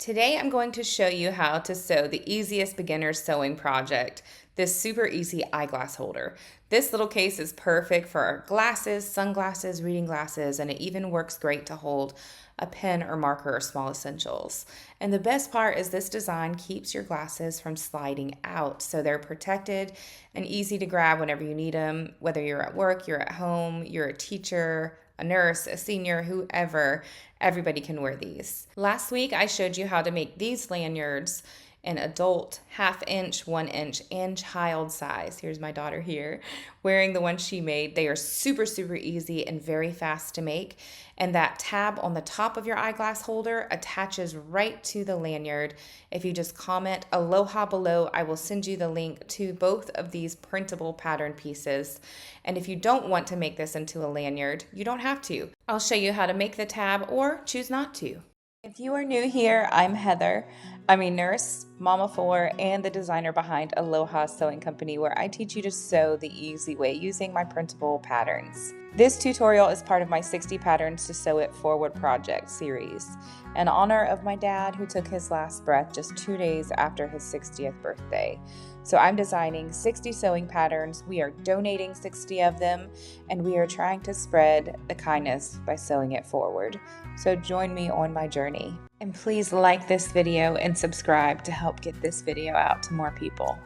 Today I'm going to show you how to sew the easiest beginner sewing project, this super easy eyeglass holder. This little case is perfect for glasses, sunglasses, reading glasses, and it even works great to hold a pen or marker or small essentials. And the best part is this design keeps your glasses from sliding out, so they're protected and easy to grab whenever you need them, whether you're at work, you're at home, you're a teacher, a nurse, a senior, whoever, everybody can wear these. Last week, I showed you how to make these lanyards in adult, half-inch, 1-inch, and child size. Here's my daughter here wearing the one she made. They are super, super easy and very fast to make. And that tab on the top of your eyeglass holder attaches right to the lanyard. If you just comment Aloha below, I will send you the link to both of these printable pattern pieces. And if you don't want to make this into a lanyard, you don't have to. I'll show you how to make the tab or choose not to. If you are new here, I'm Heather. I'm a nurse, mom of 4, and the designer behind Aloha Sewing Company, where I teach you to sew the easy way using my printable patterns. This tutorial is part of my 60 Patterns to Sew It Forward project series, in honor of my dad who took his last breath just 2 days after his 60th birthday. So I'm designing 60 sewing patterns. We are donating 60 of them, and we are trying to spread the kindness by sewing it forward. So join me on my journey. And please like this video and subscribe to help get this video out to more people.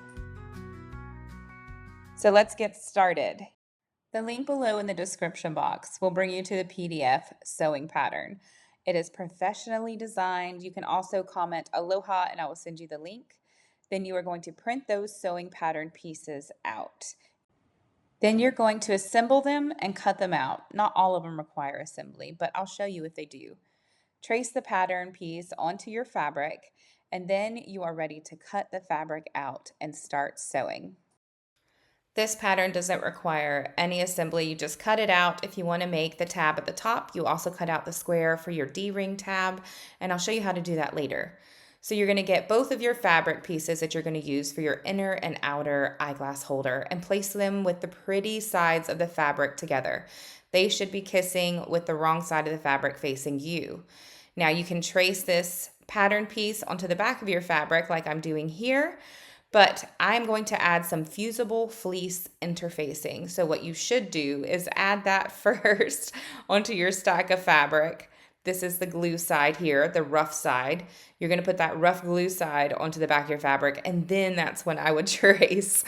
So let's get started. The link below in the description box will bring you to the PDF sewing pattern. It is professionally designed. You can also comment Aloha and I will send you the link. Then you are going to print those sewing pattern pieces out. Then you're going to assemble them and cut them out. Not all of them require assembly, but I'll show you if they do. Trace the pattern piece onto your fabric, and then you are ready to cut the fabric out and start sewing. This pattern doesn't require any assembly. You just cut it out. If you want to make the tab at the top, you also cut out the square for your D-ring tab, and I'll show you how to do that later. So you're going to get both of your fabric pieces that you're going to use for your inner and outer eyeglass holder and place them with the pretty sides of the fabric together. They should be kissing with the wrong side of the fabric facing you. Now you can trace this pattern piece onto the back of your fabric like I'm doing here, but I'm going to add some fusible fleece interfacing. So what you should do is add that first onto your stack of fabric. This is the glue side here, the rough side. You're going to put that rough glue side onto the back of your fabric, and then that's when I would trace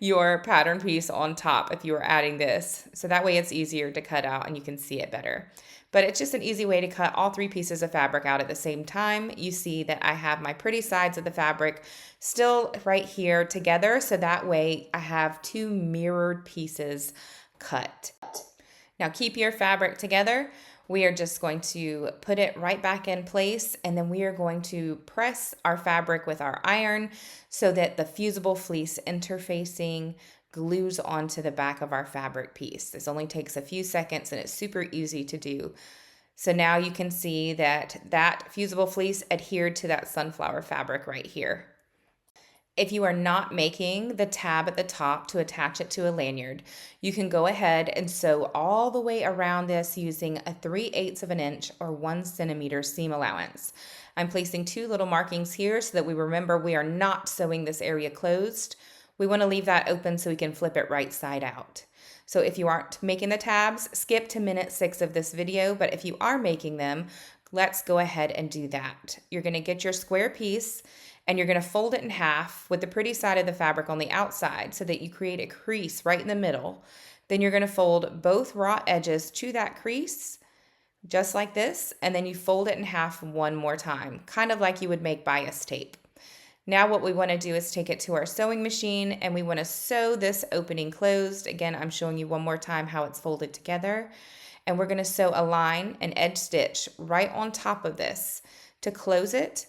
your pattern piece on top if you were adding this. So that way it's easier to cut out and you can see it better. But it's just an easy way to cut all 3 pieces of fabric out at the same time. You see that I have my pretty sides of the fabric still right here together, so that way I have 2 mirrored pieces cut. Now keep your fabric together. We are just going to put it right back in place, and then we are going to press our fabric with our iron so that the fusible fleece interfacing glues onto the back of our fabric piece. This only takes a few seconds and it's super easy to do. So now you can see that that fusible fleece adhered to that sunflower fabric right here. If you are not making the tab at the top to attach it to a lanyard, you can go ahead and sew all the way around this using a 3/8 of an inch or 1 centimeter seam allowance. I'm placing 2 little markings here so that we remember we are not sewing this area closed. We want to leave that open so we can flip it right side out. So if you aren't making the tabs, skip to minute 6 of this video, but if you are making them, let's go ahead and do that. You're going to get your square piece and you're going to fold it in half with the pretty side of the fabric on the outside so that you create a crease right in the middle. Then you're going to fold both raw edges to that crease, just like this, and then you fold it in half one more time, kind of like you would make bias tape. Now what we want to do is take it to our sewing machine and we want to sew this opening closed. Again, I'm showing you one more time how it's folded together. And we're going to sew a line and edge stitch right on top of this to close it.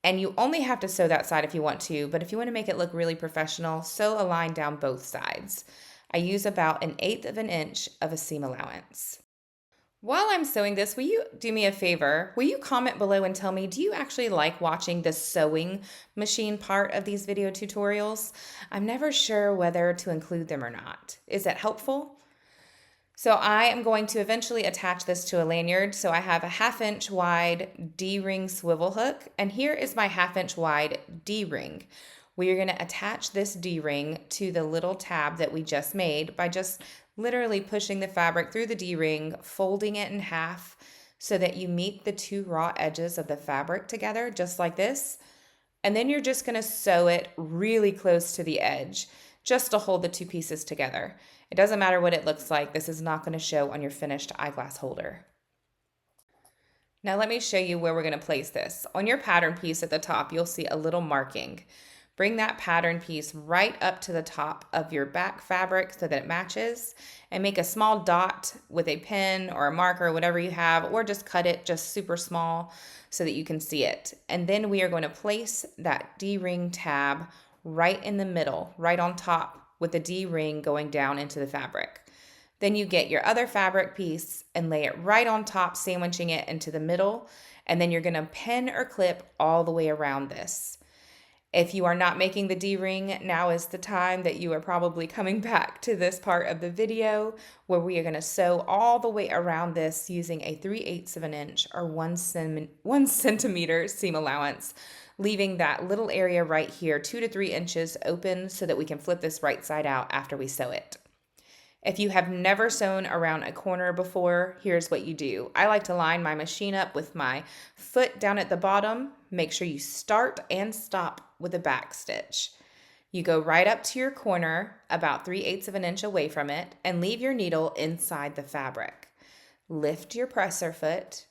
And you only have to sew that side if you want to, but if you want to make it look really professional, sew a line down both sides. I use about 1/8 of an inch of a seam allowance. While I'm sewing this, will you do me a favor? Will you comment below and tell me, do you actually like watching the sewing machine part of these video tutorials? I'm never sure whether to include them or not. Is that helpful? So I am going to eventually attach this to a lanyard. So I have a 1/2 inch wide D-ring swivel hook, and here is my 1/2 inch wide D-ring. We are going to attach this D-ring to the little tab that we just made by just literally pushing the fabric through the D-ring, folding it in half so that you meet the two raw edges of the fabric together, just like this. And then you're just going to sew it really close to the edge just to hold the two pieces together. It doesn't matter what it looks like. This is not going to show on your finished eyeglass holder. Now let me show you where we're going to place this. On your pattern piece at the top, you'll see a little marking. Bring that pattern piece right up to the top of your back fabric so that it matches, and make a small dot with a pen or a marker, whatever you have, or just cut it just super small so that you can see it. And then we are going to place that D-ring tab right in the middle, right on top, with the D-ring going down into the fabric. Then you get your other fabric piece and lay it right on top, sandwiching it into the middle, and then you're going to pin or clip all the way around this. If you are not making the D-ring, now is the time that you are probably coming back to this part of the video where we are going to sew all the way around this using a 3/8 of an inch or 1 centimeter seam allowance, leaving that little area right here 2 to 3 inches open so that we can flip this right side out after we sew it. If you have never sewn around a corner before, here's what you do. I like to line my machine up with my foot down at the bottom. Make sure you start and stop with a back stitch. You go right up to your corner, about 3/8 of an inch away from it, and leave your needle inside the fabric. Lift your presser foot.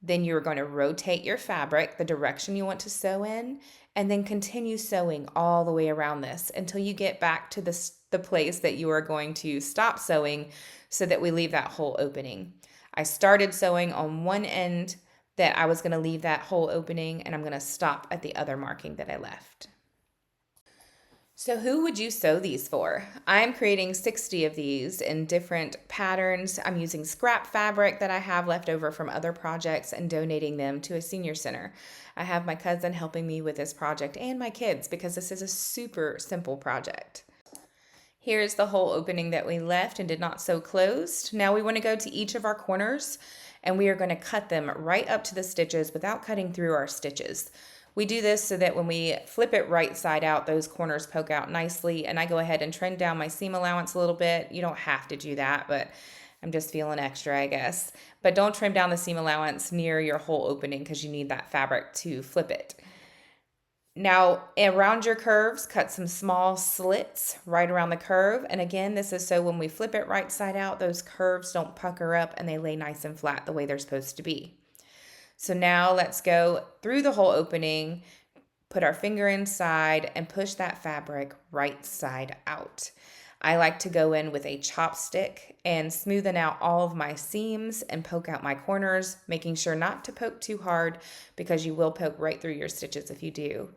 Then you're going to rotate your fabric the direction you want to sew in, and then continue sewing all the way around this until you get back to the place that you are going to stop sewing so that we leave that hole opening. I started sewing on one end that I was going to leave that hole opening, and I'm going to stop at the other marking that I left. So who would you sew these for? I'm creating 60 of these in different patterns. I'm using scrap fabric that I have left over from other projects and donating them to a senior center. I have my cousin helping me with this project and my kids because this is a super simple project. Here's the hole opening that we left and did not sew closed. Now we want to go to each of our corners and we are going to cut them right up to the stitches without cutting through our stitches. We do this so that when we flip it right side out, those corners poke out nicely, and I go ahead and trim down my seam allowance a little bit. You don't have to do that, but I'm just feeling extra, I guess. But don't trim down the seam allowance near your hole opening because you need that fabric to flip it. Now, around your curves, cut some small slits right around the curve. And again, this is so when we flip it right side out, those curves don't pucker up and they lay nice and flat the way they're supposed to be. So now let's go through the hole opening, put our finger inside, and push that fabric right side out. I like to go in with a chopstick and smoothen out all of my seams and poke out my corners, making sure not to poke too hard because you will poke right through your stitches if you do.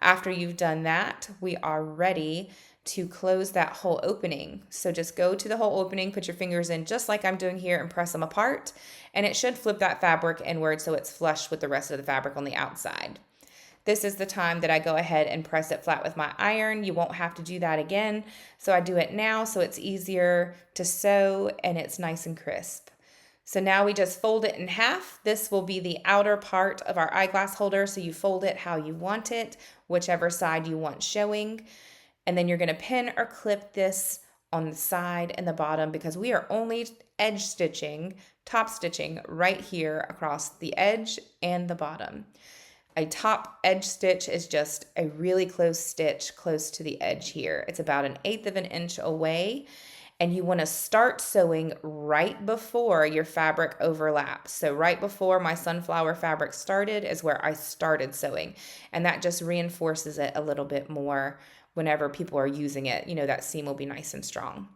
After you've done that, we are ready to close that hole opening. So just go to the hole opening, put your fingers in just like I'm doing here and press them apart, and it should flip that fabric inward so it's flush with the rest of the fabric on the outside. This is the time that I go ahead and press it flat with my iron. You won't have to do that again. So I do it now so it's easier to sew and it's nice and crisp. So now we just fold it in half. This will be the outer part of our eyeglass holder. So you fold it how you want it, whichever side you want showing. And then you're going to pin or clip this on the side and the bottom because we are only edge stitching, top stitching right here across the edge and the bottom. A top edge stitch is just a really close stitch close to the edge here. It's about 1/8 of an inch away, and you want to start sewing right before your fabric overlaps. So right before my sunflower fabric started is where I started sewing, and that just reinforces it a little bit more whenever people are using it. You know, that seam will be nice and strong.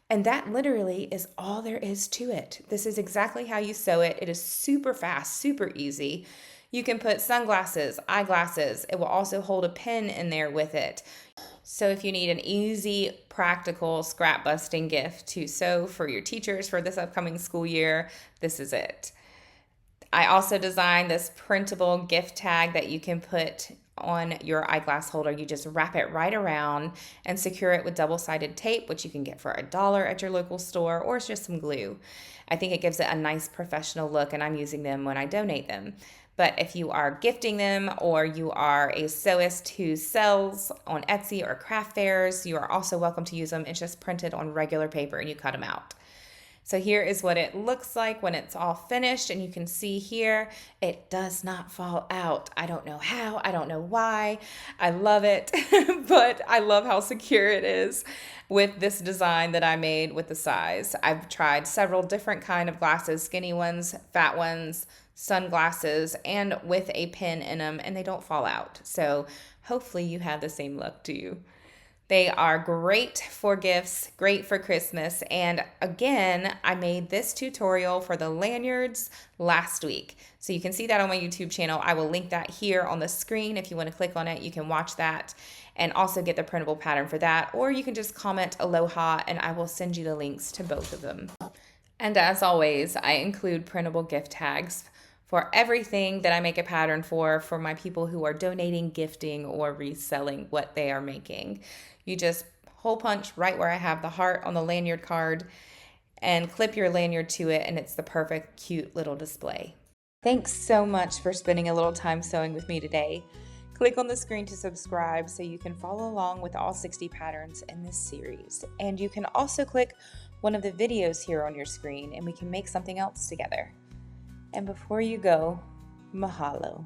And that literally is all there is to it. This is exactly how you sew it. It is super fast, super easy. You can put sunglasses, eyeglasses. It will also hold a pen in there with it. So if you need an easy, practical scrap busting gift to sew for your teachers for this upcoming school year, this is it. I also designed this printable gift tag that you can put on your eyeglass holder, you just wrap it right around and secure it with double-sided tape, which you can get for $1 at your local store, or it's just some glue. I think it gives it a nice professional look, and I'm using them when I donate them. But if you are gifting them, or you are a sewist who sells on Etsy or craft fairs, you are also welcome to use them. It's just printed on regular paper and you cut them out. So here is what it looks like when it's all finished, and you can see here, it does not fall out. I don't know how, I don't know why. I love it, but I love how secure it is with this design that I made with the size. I've tried several different kind of glasses, skinny ones, fat ones, sunglasses, and with a pin in them, and they don't fall out. So hopefully you have the same luck too. They are great for gifts, great for Christmas. And again, I made this tutorial for the lanyards last week. So you can see that on my YouTube channel. I will link that here on the screen. If you want to click on it, you can watch that and also get the printable pattern for that. Or you can just comment Aloha and I will send you the links to both of them. And as always, I include printable gift tags for everything that I make a pattern for my people who are donating, gifting, or reselling what they are making. You just hole punch right where I have the heart on the lanyard card and clip your lanyard to it, and it's the perfect, cute little display. Thanks so much for spending a little time sewing with me today. Click on the screen to subscribe so you can follow along with all 60 patterns in this series. And you can also click one of the videos here on your screen and we can make something else together. And before you go, mahalo.